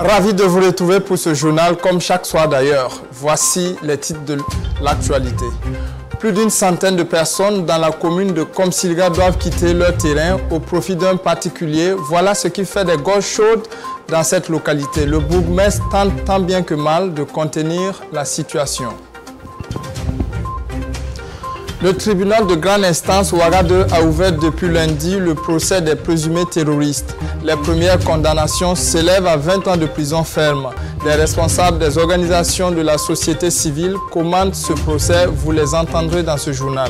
Ravi de vous retrouver pour ce journal, comme chaque soir d'ailleurs. Voici les titres de l'actualité. Plus d'une centaine de personnes dans la commune de Komsilga doivent quitter leur terrain au profit d'un particulier. Voilà ce qui fait des gorges chaudes dans cette localité. Le bourgmestre tente tant bien que mal de contenir la situation. Le tribunal de grande instance Ouaga 2 a ouvert depuis lundi le procès des présumés terroristes. Les premières condamnations s'élèvent à 20 ans de prison ferme. Les responsables des organisations de la société civile commandent ce procès, vous les entendrez dans ce journal.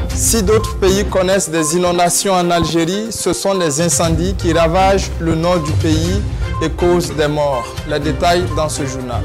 Si d'autres pays connaissent des inondations en Algérie, ce sont des incendies qui ravagent le nord du pays et causent des morts. Les détails dans ce journal.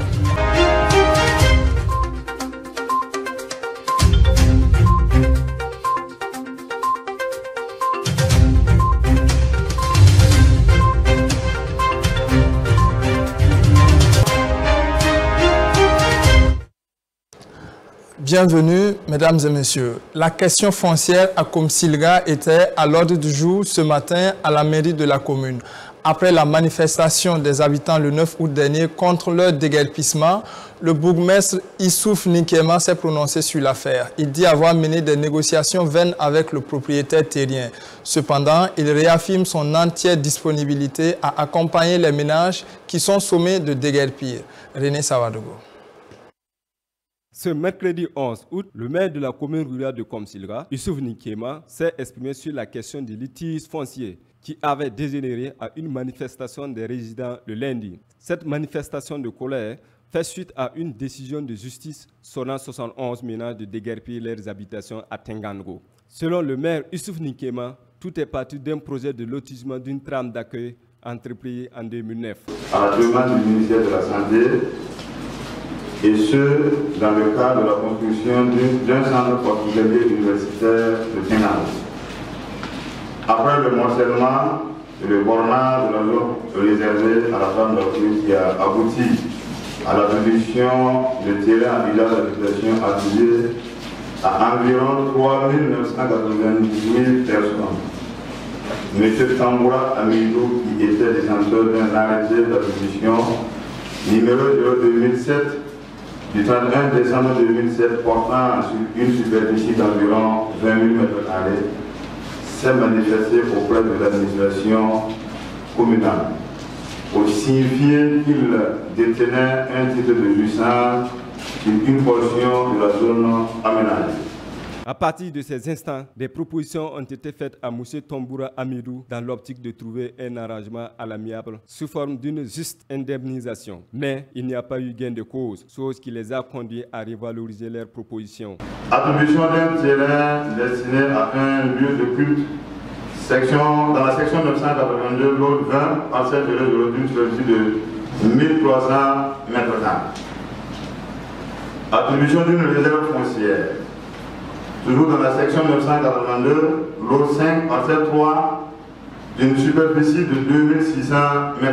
Bienvenue, mesdames et messieurs. La question foncière à Komsilga était à l'ordre du jour ce matin à la mairie de la commune. Après la manifestation des habitants le 9 août dernier contre leur déguerpissement, le bourgmestre Issouf Nikema s'est prononcé sur l'affaire. Il dit avoir mené des négociations vaines avec le propriétaire terrien. Cependant, il réaffirme son entière disponibilité à accompagner les ménages qui sont sommés de déguerpir. René Savadogo. Ce mercredi 11 août, le maire de la commune rurale de Komsilga, Issouf Nikema, s'est exprimé sur la question du litige foncier qui avait dégénéré à une manifestation des résidents le lundi. Cette manifestation de colère fait suite à une décision de justice sonnant 71 ménages de déguerpir leurs habitations à Tengango. Selon le maire Issouf Nikema, tout est parti d'un projet de lotissement d'une trame d'accueil entrepris en 2009. À la demande du ministère de la Santé, et ce, dans le cadre de la construction d'un centre hospitalier universitaire de Tengango. Après le morcellement et le bornage de la zone réservée à la femme d'accueil qui a abouti à l'attribution de terrains en usage d'habitation attribués à environ 3 990 000 personnes. M. Tamboura Amidou, qui était détenteur d'un arrêté d'attribution numéro 2007 du 31 décembre 2007 portant sur une superficie d'environ 20 000 m², s'est manifesté auprès de l'administration communale pour signifier qu'il détenait un titre de jouissance sur une portion de la zone aménagée. À partir de ces instants, des propositions ont été faites à M. Tamboura Amidou dans l'optique de trouver un arrangement à l'amiable sous forme d'une juste indemnisation. Mais il n'y a pas eu gain de cause, chose qui les a conduits à revaloriser leurs propositions. Attribution d'un terrain destiné à un lieu de culte dans la section 982, l'autre 20, parcelle de d'une superficie de 1300 m². Attribution d'une réserve foncière. Toujours dans la section 982, lot 5, parcelle 3, d'une superficie de 2600 m².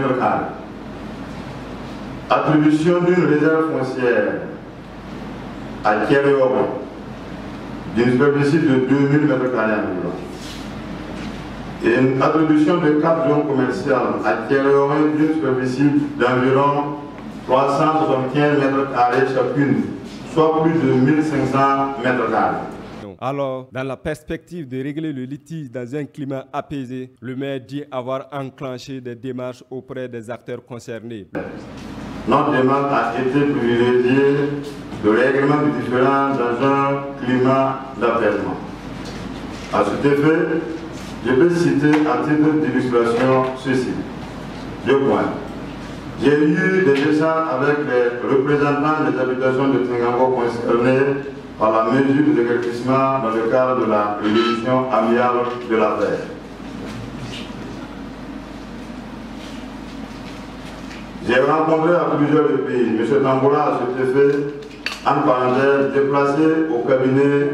Attribution d'une réserve foncière à Kéréoban, d'une superficie de 2000 m² environ. Et une attribution de 4 zones commerciales à Kéréoban d'une superficie d'environ 375 m² chacune, soit plus de 1500 m². Alors, dans la perspective de régler le litige dans un climat apaisé, le maire dit avoir enclenché des démarches auprès des acteurs concernés. Notre demande a été privilégiée de règlement du différend dans un climat d'apaisement. À cet effet, je peux citer à titre d'illustration ceci. 2 points. J'ai eu des échanges avec les représentants des habitations de Tengango concernés par la mesure de déguerpissement dans le cadre de la résolution amiable de l'affaire. J'ai rencontré à plusieurs reprises M. Tamboura à cet effet, en parenthèse, déplacé au cabinet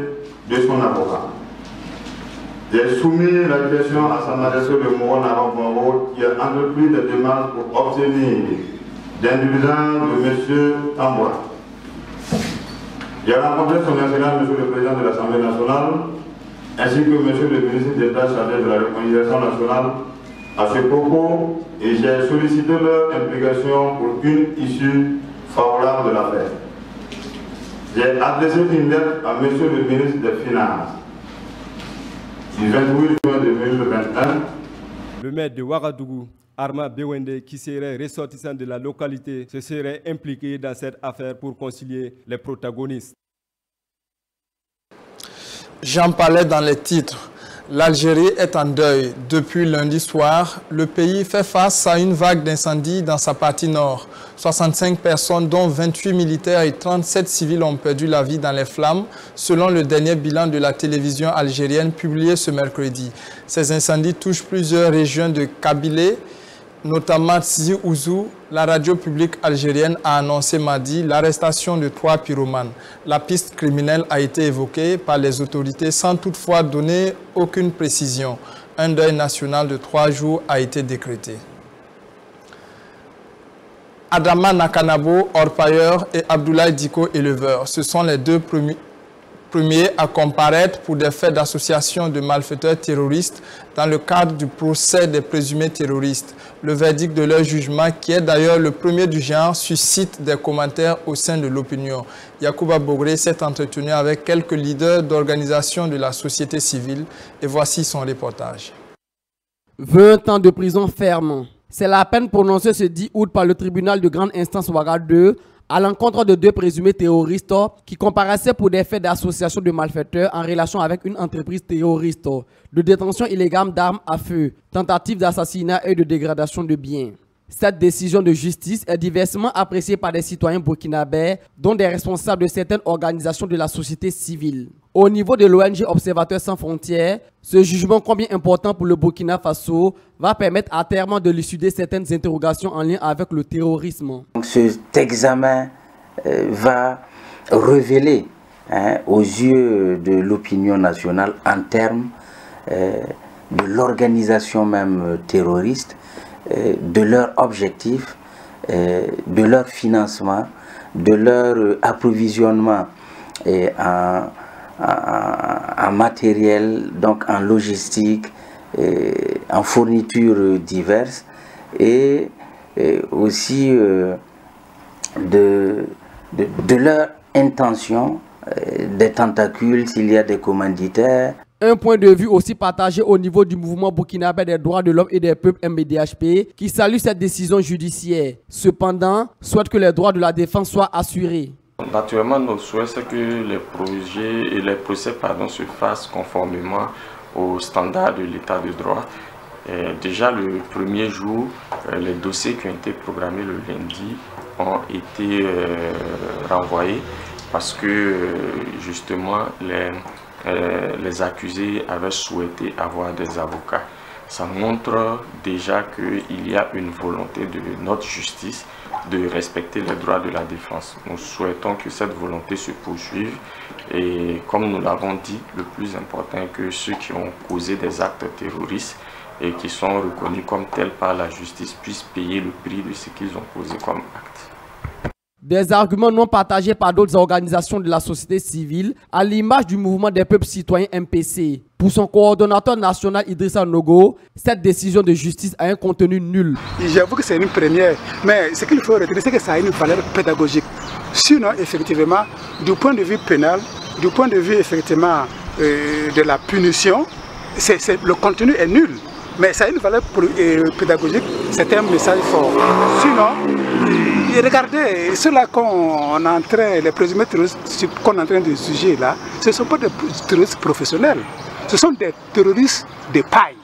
de son avocat. J'ai soumis la question à sa majesté le Moron Arabongo qui a entrepris des démarches pour obtenir l'indulgence de M. Tamboura. J'ai rencontré son excellence, M. le Président de l'Assemblée nationale, ainsi que M. le ministre d'État chargé de la réconciliation nationale, à ce propos et j'ai sollicité leur implication pour une issue favorable de l'affaire. J'ai adressé une lettre à M. le ministre des Finances du 28 juin 2021. Le maire de Ouagadougou, Arma Bewende, qui serait ressortissant de la localité, se serait impliqué dans cette affaire pour concilier les protagonistes. J'en parlais dans les titres. L'Algérie est en deuil. Depuis lundi soir, le pays fait face à une vague d'incendies dans sa partie nord. 65 personnes, dont 28 militaires et 37 civils, ont perdu la vie dans les flammes, selon le dernier bilan de la télévision algérienne publié ce mercredi. Ces incendies touchent plusieurs régions de Kabylie, notamment Tizi Ouzou. La radio publique algérienne a annoncé mardi l'arrestation de 3 pyromanes. La piste criminelle a été évoquée par les autorités sans toutefois donner aucune précision. Un deuil national de 3 jours a été décrété. Adama Nakanabo, orpailleur, et Abdoulaye Diko, éleveur. Ce sont les deux premiers à comparaître pour des faits d'association de malfaiteurs terroristes dans le cadre du procès des présumés terroristes. Le verdict de leur jugement, qui est d'ailleurs le premier du genre, suscite des commentaires au sein de l'opinion. Yacouba Bogré s'est entretenu avec quelques leaders d'organisations de la société civile et voici son reportage. 20 ans de prison ferme. C'est la peine prononcée ce 10 août par le tribunal de grande instance Ouaga 2 à l'encontre de 2 présumés terroristes qui comparaissaient pour des faits d'association de malfaiteurs en relation avec une entreprise terroriste, de détention illégale d'armes à feu, tentative d'assassinat et de dégradation de biens. Cette décision de justice est diversement appréciée par des citoyens burkinabés, dont des responsables de certaines organisations de la société civile. Au niveau de l'ONG Observateurs sans frontières, ce jugement combien important pour le Burkina Faso va permettre à terme de élucider certaines interrogations en lien avec le terrorisme. Cet examen va révéler aux yeux de l'opinion nationale en termes de l'organisation même terroriste, de leur objectif, de leur financement, de leur approvisionnement en matériel, donc en logistique, en fournitures diverses, et aussi de leur intention, des tentacules s'il y a des commanditaires. Un point de vue aussi partagé au niveau du mouvement burkinabé des droits de l'homme et des peuples MBDHP qui salue cette décision judiciaire. Cependant, souhaite que les droits de la défense soient assurés. Naturellement, notre souhait, c'est que les projets et les procès se fassent conformément aux standards de l'état de droit. Déjà le premier jour, les dossiers qui ont été programmés le lundi ont été renvoyés parce que justement les accusés avaient souhaité avoir des avocats. Ça montre déjà qu'il y a une volonté de notre justice de respecter les droits de la défense. Nous souhaitons que cette volonté se poursuive et comme nous l'avons dit, le plus important est que ceux qui ont causé des actes terroristes et qui sont reconnus comme tels par la justice puissent payer le prix de ce qu'ils ont causé comme acte. Des arguments non partagés par d'autres organisations de la société civile, à l'image du mouvement des peuples citoyens MPC. Pour son coordonnateur national Idrissa Nogo, cette décision de justice a un contenu nul. J'avoue que c'est une première, mais ce qu'il faut retenir, c'est que ça a une valeur pédagogique. Sinon, effectivement, du point de vue pénal, du point de vue effectivement de la punition, le contenu est nul. Mais ça a une valeur pédagogique, c'est un message fort. Sinon, regardez, ceux-là qu'on est en train, les présumés terroristes qu'on est en train de juger là, ce ne sont pas des terroristes professionnels, ce sont des terroristes de paille.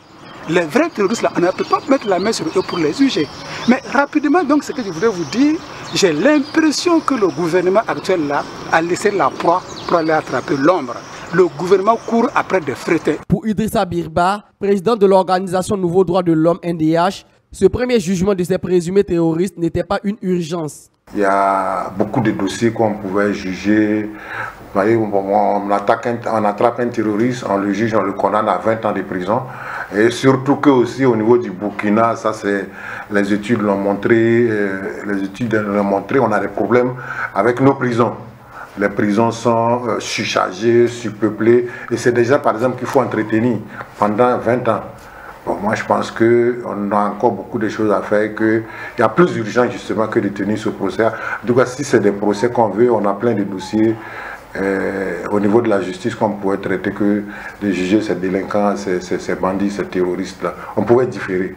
Les vrais terroristes là, on ne peut pas mettre la main sur eux pour les juger. Mais rapidement, donc, ce que je voulais vous dire, j'ai l'impression que le gouvernement actuel là a laissé la proie pour aller attraper l'ombre. Le gouvernement court après des frétés. Pour Idrissa Birba, président de l'organisation Nouveau Droit de l'Homme NDH, ce premier jugement de ces présumés terroristes n'était pas une urgence. Il y a beaucoup de dossiers qu'on pouvait juger. Vous voyez, on attrape un terroriste, on le juge, on le condamne à 20 ans de prison. Et surtout que aussi au niveau du Burkina, ça c'est les études l'ont montré, on a des problèmes avec nos prisons. Les prisons sont surchargées, surpeuplées, et c'est déjà par exemple qu'il faut entretenir pendant 20 ans. Bon, moi, je pense qu'on a encore beaucoup de choses à faire, qu'il y a plus d'urgence justement que de tenir ce procès. En tout cas, si c'est des procès qu'on veut, on a plein de dossiers au niveau de la justice qu'on pourrait traiter, que de juger ces délinquants, ces bandits, ces terroristes-là. On pourrait différer.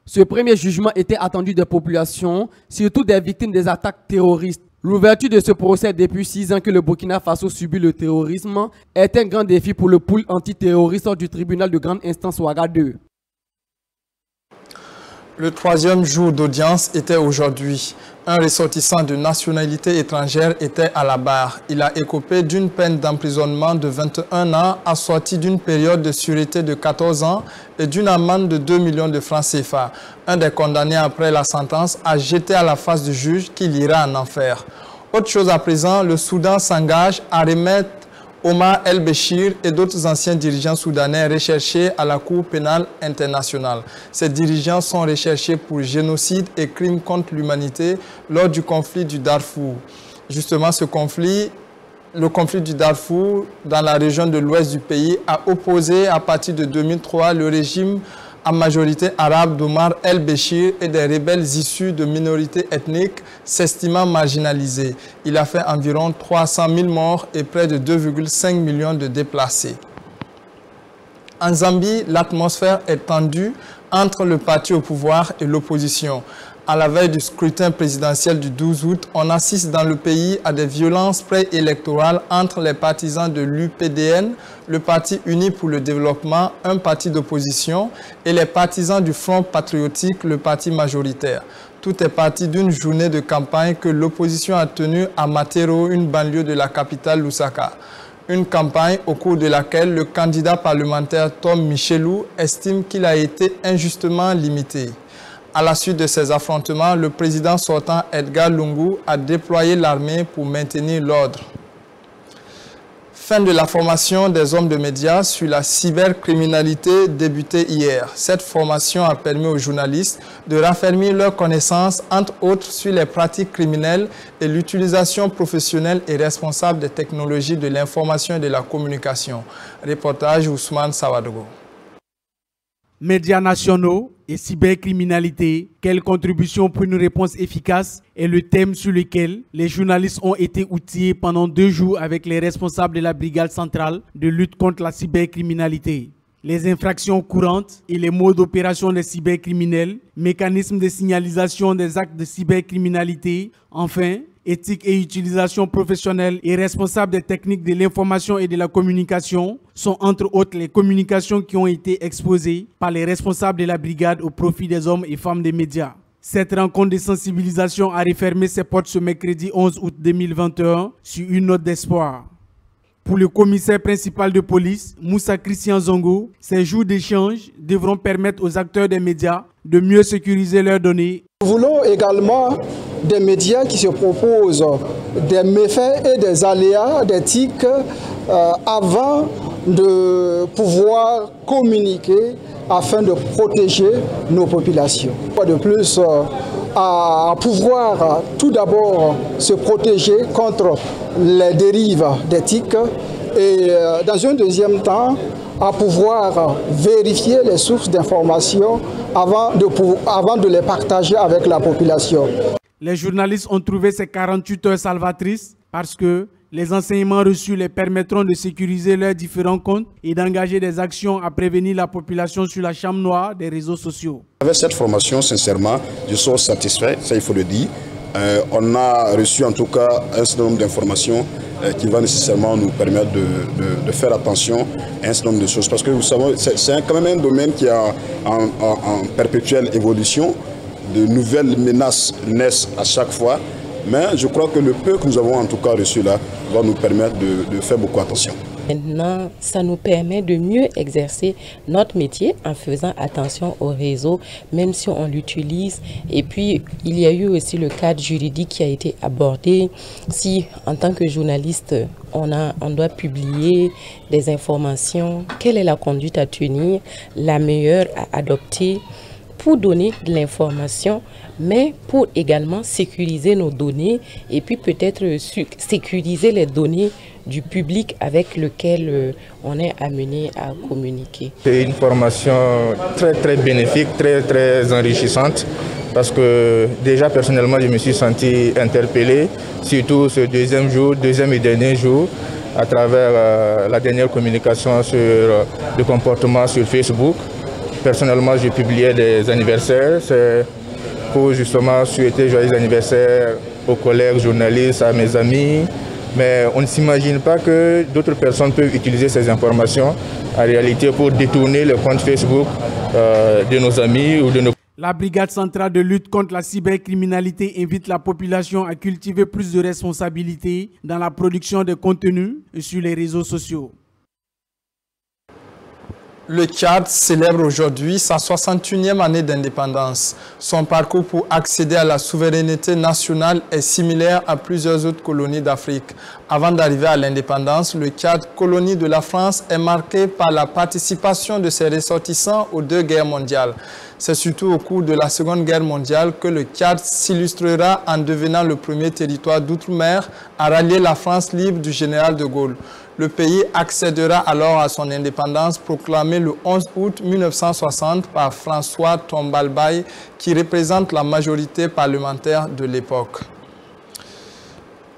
Ce premier jugement était attendu des populations, surtout des victimes des attaques terroristes. L'ouverture de ce procès depuis 6 ans que le Burkina Faso subit le terrorisme est un grand défi pour le pool antiterroriste du tribunal de grande instance Ouaga 2. Le 3e jour d'audience était aujourd'hui. Un ressortissant de nationalité étrangère était à la barre. Il a écopé d'une peine d'emprisonnement de 21 ans assortie d'une période de sûreté de 14 ans et d'une amende de 2 millions de francs CFA. Un des condamnés après la sentence a jeté à la face du juge qu'il ira en enfer. Autre chose à présent, le Soudan s'engage à remettre Omar El-Béchir et d'autres anciens dirigeants soudanais recherchés à la Cour pénale internationale. Ces dirigeants sont recherchés pour génocide et crimes contre l'humanité lors du conflit du Darfour. Justement, le conflit du Darfour dans la région de l'ouest du pays a opposé à partir de 2003 le régime à majorité arabe d'Omar El-Béchir et des rebelles issus de minorités ethniques s'estimant marginalisés. Il a fait environ 300 000 morts et près de 2,5 millions de déplacés. En Zambie, l'atmosphère est tendue entre le parti au pouvoir et l'opposition. À la veille du scrutin présidentiel du 12 août, on assiste dans le pays à des violences préélectorales entre les partisans de l'UPDN, le Parti uni pour le développement, un parti d'opposition, et les partisans du Front patriotique, le parti majoritaire. Tout est parti d'une journée de campagne que l'opposition a tenue à Matero, une banlieue de la capitale Lusaka. Une campagne au cours de laquelle le candidat parlementaire Tom Michelou estime qu'il a été injustement limité. À la suite de ces affrontements, le président sortant Edgar Lungu a déployé l'armée pour maintenir l'ordre. Fin de la formation des hommes de médias sur la cybercriminalité débutée hier. Cette formation a permis aux journalistes de raffermir leurs connaissances, entre autres sur les pratiques criminelles et l'utilisation professionnelle et responsable des technologies de l'information et de la communication. Reportage Ousmane Sawadogo. Médias nationaux et cybercriminalité, quelle contribution pour une réponse efficace est le thème sur lequel les journalistes ont été outillés pendant 2 jours avec les responsables de la brigade centrale de lutte contre la cybercriminalité. Les infractions courantes et les modes d'opération des cybercriminels, mécanismes de signalisation des actes de cybercriminalité, enfin, éthique et utilisation professionnelle et responsable des techniques de l'information et de la communication sont entre autres les communications qui ont été exposées par les responsables de la brigade au profit des hommes et femmes des médias. Cette rencontre de sensibilisation a refermé ses portes ce mercredi 11 août 2021 sur une note d'espoir. Pour le commissaire principal de police, Moussa Christian Zongo, ces jours d'échange devront permettre aux acteurs des médias de mieux sécuriser leurs données. Nous voulons également des médias qui se proposent des méfaits et des aléas d'éthique avant de pouvoir communiquer afin de protéger nos populations. De plus, à pouvoir tout d'abord se protéger contre les dérives d'éthique et dans un deuxième temps, à pouvoir vérifier les sources d'informations avant de les partager avec la population. Les journalistes ont trouvé ces 48 heures salvatrices parce que les enseignements reçus les permettront de sécuriser leurs différents comptes et d'engager des actions à prévenir la population sur la chambre noire des réseaux sociaux. Avec cette formation, sincèrement, je suis satisfait, ça il faut le dire. On a reçu en tout cas un certain nombre d'informations qui va nécessairement nous permettre de faire attention à un certain nombre de choses. Parce que vous savez, c'est quand même un domaine qui est en perpétuelle évolution. De nouvelles menaces naissent à chaque fois. Mais je crois que le peu que nous avons en tout cas reçu là va nous permettre de faire beaucoup attention. Maintenant, ça nous permet de mieux exercer notre métier en faisant attention au réseau, même si on l'utilise. Et puis, il y a eu aussi le cadre juridique qui a été abordé. Si, en tant que journaliste, on doit publier des informations, quelle est la conduite à tenir, la meilleure à adopter pour donner de l'information, mais pour également sécuriser nos données et puis peut-être sécuriser les données du public avec lequel on est amené à communiquer. C'est une formation très bénéfique, très enrichissante, parce que déjà personnellement je me suis senti interpellé, surtout ce deuxième et dernier jour, à travers la dernière communication sur le comportement sur Facebook. Personnellement, j'ai publié des anniversaires, c'est pour justement souhaiter joyeux anniversaire aux collègues journalistes, à mes amis. Mais on ne s'imagine pas que d'autres personnes peuvent utiliser ces informations en réalité pour détourner le compte Facebook de nos amis ou de nos... La Brigade centrale de lutte contre la cybercriminalité invite la population à cultiver plus de responsabilités dans la production de contenus sur les réseaux sociaux. Le Tchad célèbre aujourd'hui sa 61e année d'indépendance. Son parcours pour accéder à la souveraineté nationale est similaire à plusieurs autres colonies d'Afrique. Avant d'arriver à l'indépendance, le Tchad, colonie de la France, est marqué par la participation de ses ressortissants aux 2 guerres mondiales. C'est surtout au cours de la Seconde Guerre mondiale que le Tchad s'illustrera en devenant le premier territoire d'outre-mer à rallier la France libre du général de Gaulle. Le pays accédera alors à son indépendance proclamée le 11 août 1960 par François Tombalbaye, qui représente la majorité parlementaire de l'époque.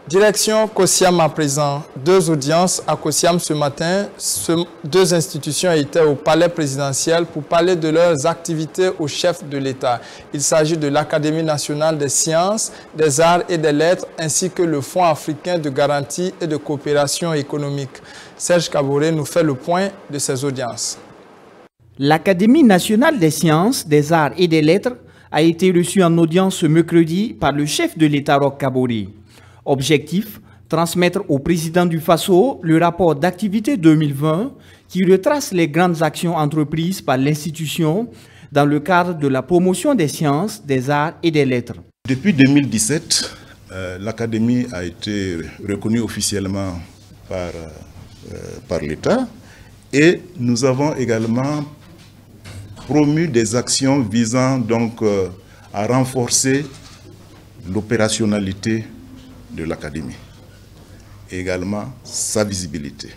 Direction Kosiam à présent. 2 audiences à Kosiam ce matin. 2 institutions étaient au palais présidentiel pour parler de leurs activités au chef de l'État. Il s'agit de l'Académie nationale des sciences, des arts et des lettres, ainsi que le Fonds africain de garantie et de coopération économique. Serge Kaboré nous fait le point de ces audiences. L'Académie nationale des sciences, des arts et des lettres a été reçue en audience ce mercredi par le chef de l'État Roch Kaboré. Objectif, transmettre au président du Faso le rapport d'activité 2020 qui retrace les grandes actions entreprises par l'institution dans le cadre de la promotion des sciences, des arts et des lettres. Depuis 2017, l'Académie a été reconnue officiellement par l'État et nous avons également promu des actions visant donc à renforcer l'opérationnalité de l'Académie et également sa visibilité.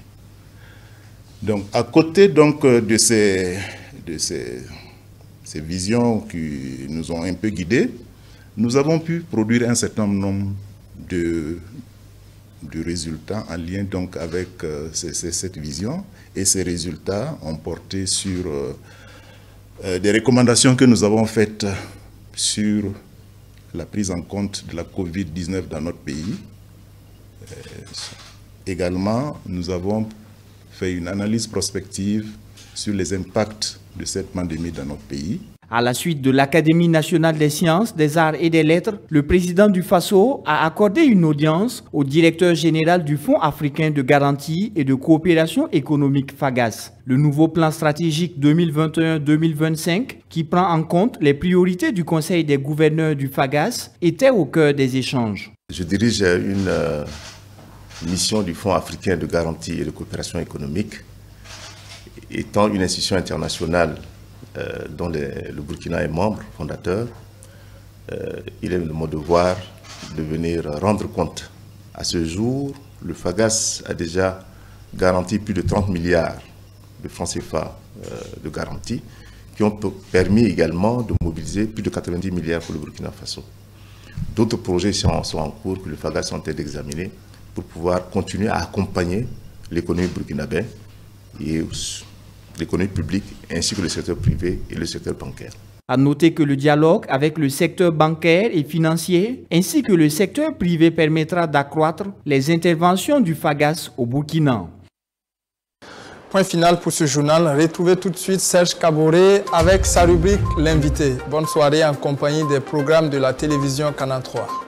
Donc, à côté donc, de ces visions qui nous ont un peu guidés, nous avons pu produire un certain nombre de résultats en lien donc, avec cette vision, et ces résultats ont porté sur des recommandations que nous avons faites sur la prise en compte de la COVID-19 dans notre pays. Également, nous avons fait une analyse prospective sur les impacts de cette pandémie dans notre pays. À la suite de l'Académie nationale des sciences, des arts et des lettres, le président du Faso a accordé une audience au directeur général du Fonds africain de garantie et de coopération économique FAGAS. Le nouveau plan stratégique 2021-2025, qui prend en compte les priorités du Conseil des gouverneurs du FAGAS, était au cœur des échanges. Je dirige une mission du Fonds africain de garantie et de coopération économique. Étant une institution internationale dont le Burkina est membre fondateur, il est de mon devoir de venir rendre compte. À ce jour, le FAGAS a déjà garanti plus de 30 milliards de francs CFA de garantie, qui ont permis également de mobiliser plus de 90 milliards pour le Burkina Faso. D'autres projets sont en cours que le FAGAS est en train d'examiner pour pouvoir continuer à accompagner l'économie burkinabé et l'économie publique ainsi que le secteur privé et le secteur bancaire. À noter que le dialogue avec le secteur bancaire et financier ainsi que le secteur privé permettra d'accroître les interventions du FAGAS au Burkina. Point final pour ce journal. Retrouvez tout de suite Serge Kaboré avec sa rubrique L'invité. Bonne soirée en compagnie des programmes de la télévision Canal 3.